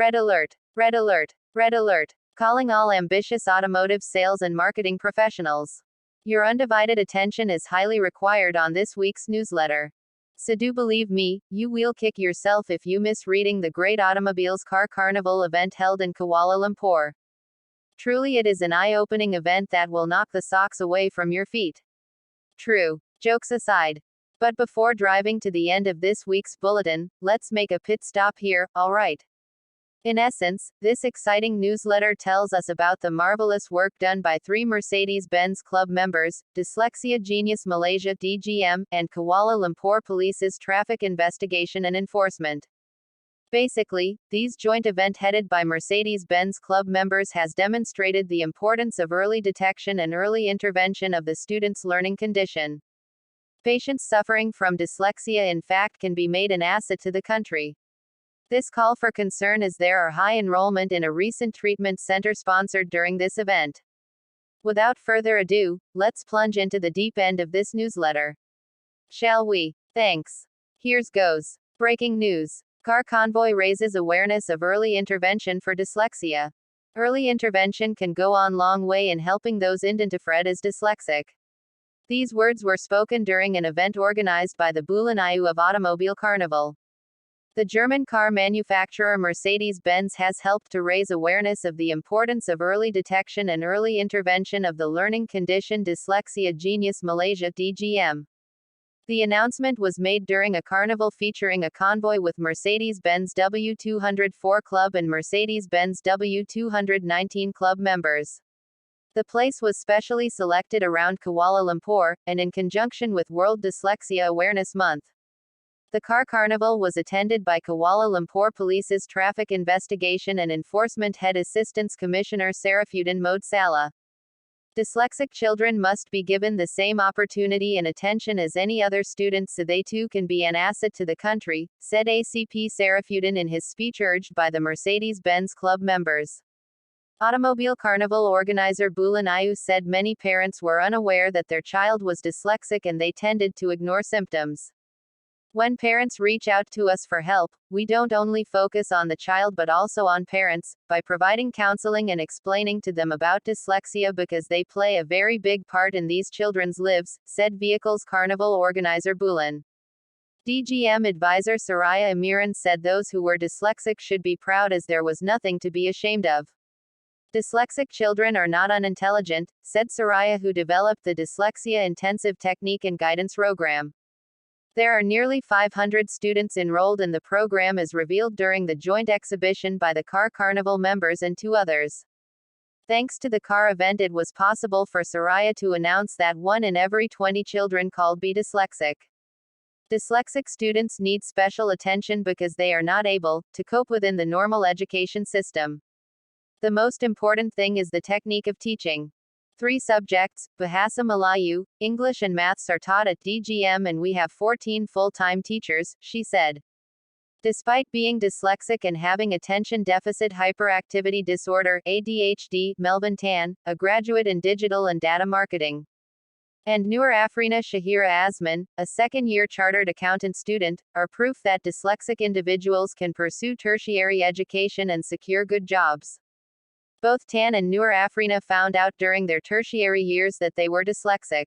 Red alert! Red alert! Red alert! Calling all ambitious automotive sales and marketing professionals. Your undivided attention is highly required on this week's newsletter. So do believe me, you will kick yourself if you miss reading the Great Automobiles Car Carnival event held in Kuala Lumpur. Truly it is an eye-opening event that will knock the socks away from your feet. True. Jokes aside. But before driving to the end of this week's bulletin, let's make a pit stop here, alright? In essence, this exciting newsletter tells us about the marvelous work done by 3 Mercedes-Benz Club members, Dyslexia Genius Malaysia (DGM), and Kuala Lumpur Police's Traffic Investigation and Enforcement. Basically, these joint event headed by Mercedes-Benz Club members has demonstrated the importance of early detection and early intervention of the student's learning condition. Patients suffering from dyslexia in fact can be made an asset to the country. This call for concern as there are high enrollment in a recent treatment center sponsored during this event. Without further ado, let's plunge into the deep end of this newsletter. Shall we? Thanks. Here's goes. Breaking news. Car convoy raises awareness of early intervention for dyslexia. Early intervention can go on long way in helping those identified as dyslexic. These words were spoken during an event organized by the Bulan Ayu of Automobile Carnival. The German car manufacturer Mercedes-Benz has helped to raise awareness of the importance of early detection and early intervention of the learning condition Dyslexia Genius Malaysia (DGM). The announcement was made during a carnival featuring a convoy with Mercedes-Benz W204 Club and Mercedes-Benz W219 Club members. The place was specially selected around Kuala Lumpur, and in conjunction with World Dyslexia Awareness Month. The car carnival was attended by Kuala Lumpur Police's Traffic Investigation and Enforcement Head Assistance Commissioner Sarafuddin Mohd Salah. Dyslexic children must be given the same opportunity and attention as any other students so they too can be an asset to the country, said ACP Sarafuddin in his speech urged by the Mercedes-Benz Club members. Automobile Carnival organizer Bulan Ayu said many parents were unaware that their child was dyslexic and they tended to ignore symptoms. When parents reach out to us for help, we don't only focus on the child but also on parents, by providing counseling and explaining to them about dyslexia because they play a very big part in these children's lives, said Vehicles Carnival organizer Bulan. DGM advisor Soraya Amiran said those who were dyslexic should be proud as there was nothing to be ashamed of. Dyslexic children are not unintelligent, said Soraya, who developed the Dyslexia Intensive Technique and Guidance Program. There are nearly 500 students enrolled in the program as revealed during the joint exhibition by the Car Carnival members and 2 others. Thanks to the car event it was possible for Soraya to announce that 1 in every 20 children called be dyslexic. Dyslexic students need special attention because they are not able to cope within the normal education system. The most important thing is the technique of teaching. 3 subjects, Bahasa Melayu, English and Maths are taught at DGM and we have 14 full-time teachers, she said. Despite being dyslexic and having attention deficit hyperactivity disorder ADHD, Melvin Tan, a graduate in digital and data marketing, and Nur Afrina Shahira Azman, a second-year chartered accountant student, are proof that dyslexic individuals can pursue tertiary education and secure good jobs. Both Tan and Nur Afrina found out during their tertiary years that they were dyslexic.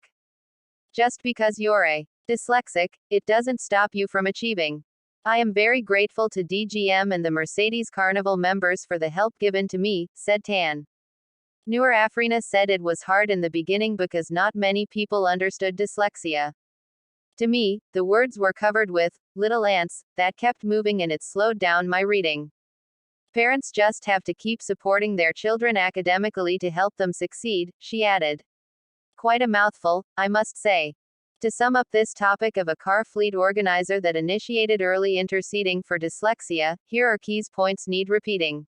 Just because you're a dyslexic, it doesn't stop you from achieving. I am very grateful to DGM and the Mercedes Carnival members for the help given to me, said Tan. Nur Afrina said it was hard in the beginning because not many people understood dyslexia. To me, the words were covered with little ants that kept moving and it slowed down my reading. Parents just have to keep supporting their children academically to help them succeed, she added. Quite a mouthful, I must say. To sum up this topic of a car fleet organizer that initiated early interceding for dyslexia, here are key points need repeating.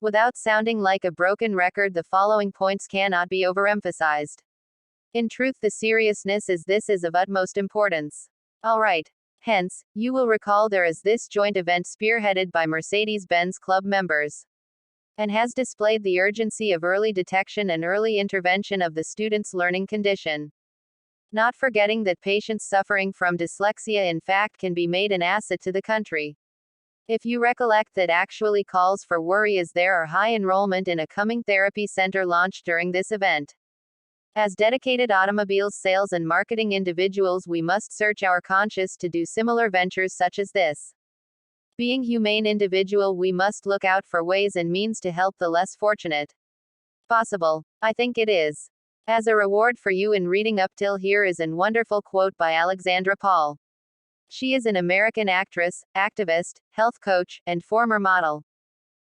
Without sounding like a broken record, the following points cannot be overemphasized. In truth, the seriousness is of utmost importance. Alright. Hence, you will recall there is this joint event spearheaded by Mercedes-Benz Club members, and has displayed the urgency of early detection and early intervention of the student's learning condition. Not forgetting that patients suffering from dyslexia in fact can be made an asset to the country. If you recollect that actually calls for worry as there are high enrollment in a coming therapy center launched during this event. As dedicated automobiles sales and marketing individuals, we must search our conscience to do similar ventures such as this. Being humane individual, we must look out for ways and means to help the less fortunate. Possible. I think it is. As a reward for you in reading up till here is an wonderful quote by Alexandra Paul. She is an American actress, activist, health coach, and former model.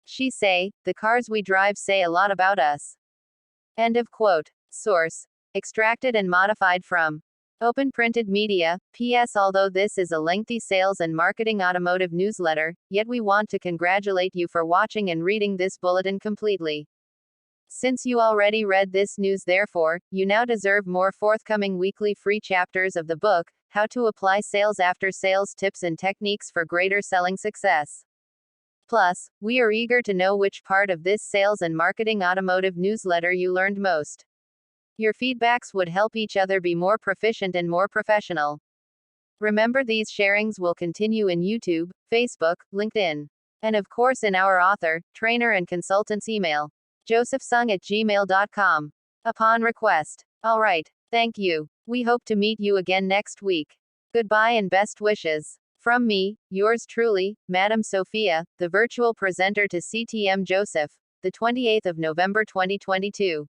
She say, "The cars we drive say a lot about us." End of quote. Source. Extracted and modified from Open Printed Media. P.S. Although this is a lengthy sales and marketing automotive newsletter, yet we want to congratulate you for watching and reading this bulletin completely. Since you already read this news, therefore, you now deserve more forthcoming weekly free chapters of the book, How to Apply Sales After Sales Tips and Techniques for Greater Selling Success. Plus, we are eager to know which part of this sales and marketing automotive newsletter you learned most. Your feedbacks would help each other be more proficient and more professional. Remember, these sharings will continue in YouTube, Facebook, LinkedIn, and of course in our author, trainer, and consultant's email, josephsung@gmail.com. Upon request. Alright, thank you. We hope to meet you again next week. Goodbye and best wishes. From me, yours truly, Madam Sophia, the virtual presenter to CTM Joseph, the 28th of November 2022.